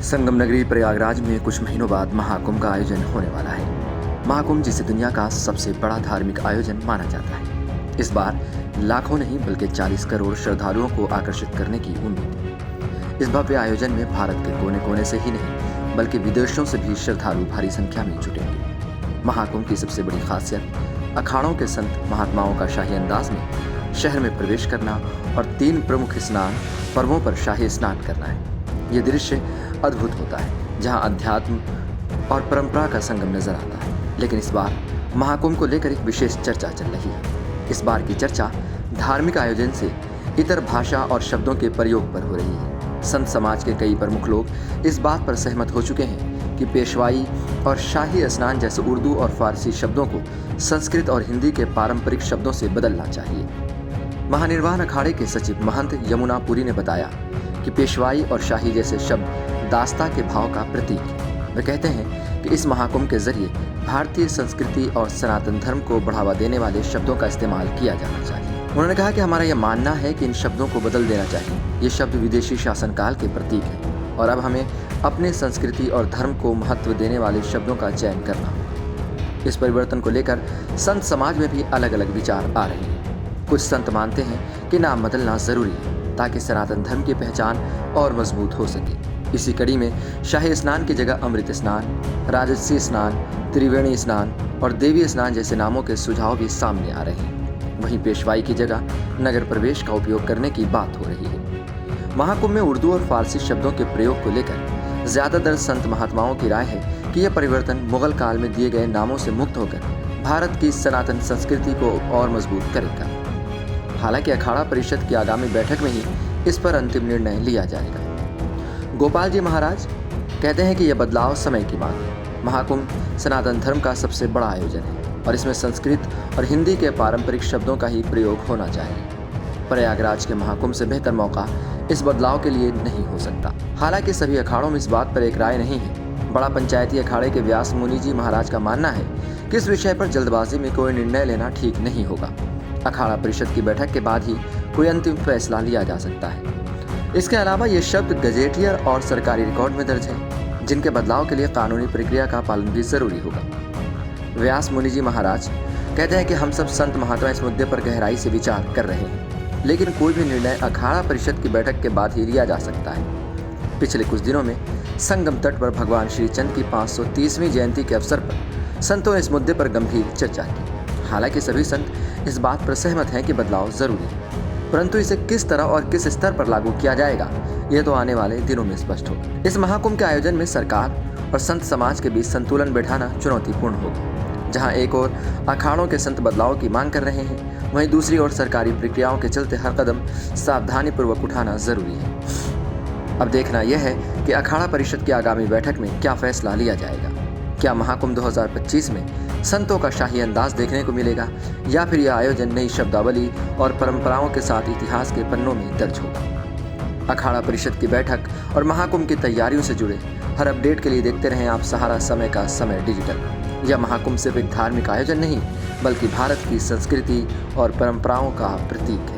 संगम नगरी प्रयागराज में कुछ महीनों बाद महाकुंभ का आयोजन होने वाला है। महाकुंभ जिसे दुनिया का सबसे बड़ा धार्मिक आयोजन माना जाता है, इस बार लाखों नहीं बल्कि 40 करोड़ श्रद्धालुओं को आकर्षित करने की उम्मीद है। इस भव्य आयोजन में भारत के कोने कोने से ही नहीं बल्कि विदेशों से भी श्रद्धालु भारी संख्या में जुटेंगे। महाकुंभ की सबसे बड़ी खासियत अखाड़ों के संत महात्माओं का शाही अंदाज में शहर में प्रवेश करना और 3 प्रमुख स्नान पर्वों पर शाही स्नान करना है। ये दृश्य अद्भुत होता है, जहां अध्यात्म और परंपरा का संगम नजर आता है। लेकिन इस बार महाकुंभ को लेकर एक विशेष चर्चा चल रही है। इस बार की चर्चा धार्मिक आयोजन से इतर भाषा और शब्दों के प्रयोग पर हो रही है। संत समाज के कई प्रमुख लोग इस बात पर सहमत हो चुके हैं कि पेशवाई और शाही स्नान जैसे उर्दू और फारसी शब्दों को संस्कृत और हिंदी के पारंपरिक शब्दों से बदलना चाहिए। महानिर्वाण अखाड़े के सचिव महंत यमुना पुरी ने बताया कि पेशवाई और शाही जैसे शब्द दास्ता के भाव का प्रतीक है। वे कहते हैं कि इस महाकुंभ के जरिए भारतीय संस्कृति और सनातन धर्म को बढ़ावा देने वाले शब्दों का इस्तेमाल किया जाना चाहिए। उन्होंने कहा कि हमारा यह मानना है कि इन शब्दों को बदल देना चाहिए। ये शब्द विदेशी शासनकाल के प्रतीक हैं और अब हमें अपने संस्कृति और धर्म को महत्व देने वाले शब्दों का चयन करना होगा। इस परिवर्तन को लेकर संत समाज में भी अलग अलग विचार आ रहे हैं। कुछ संत मानते हैं कि नाम बदलना जरूरी है ताकि सनातन धर्म की पहचान और मजबूत हो सके। इसी कड़ी में शाही स्नान की जगह अमृत स्नान, राजसी स्नान, त्रिवेणी स्नान और देवी स्नान जैसे नामों के सुझाव भी सामने आ रहे हैं। वहीं पेशवाई की जगह नगर प्रवेश का उपयोग करने की बात हो रही है। महाकुंभ में उर्दू और फारसी शब्दों के प्रयोग को लेकर ज्यादातर संत महात्माओं की राय है कि यह परिवर्तन मुगल काल में दिए गए नामों से मुक्त होकर भारत की सनातन संस्कृति को और मजबूत करेगा। हालांकि अखाड़ा परिषद की आगामी बैठक में ही इस पर अंतिम निर्णय लिया जाएगा। गोपाल जी महाराज कहते हैं कि यह बदलाव समय की मांग है। महाकुंभ सनातन धर्म का सबसे बड़ा आयोजन है और इसमें संस्कृत और हिंदी के पारंपरिक शब्दों का ही प्रयोग होना चाहिए। प्रयागराज के महाकुंभ से बेहतर मौका इस बदलाव के लिए नहीं हो सकता। हालांकि सभी अखाड़ों में इस बात पर एक राय नहीं है। बड़ा पंचायती अखाड़े के व्यास मुनि जी महाराज का मानना है कि इस विषय पर जल्दबाजी में कोई निर्णय लेना ठीक नहीं होगा। अखाड़ा परिषद की बैठक के बाद ही कोई अंतिम फैसला लिया जा सकता है। इसके अलावा ये शब्द गजेटियर और सरकारी रिकॉर्ड में दर्ज है, जिनके बदलाव के लिए कानूनी प्रक्रिया का पालन भी जरूरी होगा। व्यास मुनि जी महाराज कहते हैं कि हम सब संत महात्मा इस मुद्दे पर गहराई से विचार कर रहे हैं, लेकिन कोई भी निर्णय अखाड़ा परिषद की बैठक के बाद ही लिया जा सकता है। पिछले कुछ दिनों में संगम तट पर भगवान श्री चंद की 530वीं जयंती के अवसर पर संतों ने इस मुद्दे पर गंभीर चर्चा की। हालांकि सभी संत इस बात पर सहमत हैं कि बदलाव जरूरी है, परंतु इसे किस तरह और किस स्तर पर लागू किया जाएगा यह तो आने वाले दिनों में स्पष्ट होगा। इस महाकुंभ के आयोजन में सरकार और संत समाज के बीच संतुलन बैठाना चुनौतीपूर्ण होगा। जहां एक ओर अखाड़ों के संत बदलाव की मांग कर रहे हैं, वहीं दूसरी ओर सरकारी प्रक्रियाओं के चलते हर कदम सावधानी पूर्वक उठाना जरूरी है। अब देखना यह है कि अखाड़ा परिषद की आगामी बैठक में क्या फैसला लिया जाएगा। क्या महाकुंभ 2025 में संतों का शाही अंदाज देखने को मिलेगा या फिर यह आयोजन नई शब्दावली और परंपराओं के साथ इतिहास के पन्नों में दर्ज होगा। अखाड़ा परिषद की बैठक और महाकुंभ की तैयारियों से जुड़े हर अपडेट के लिए देखते रहें आप सहारा समय का समय डिजिटल। यह महाकुंभ सिर्फ एक धार्मिक आयोजन नहीं बल्कि भारत की संस्कृति और परंपराओं का प्रतीक है।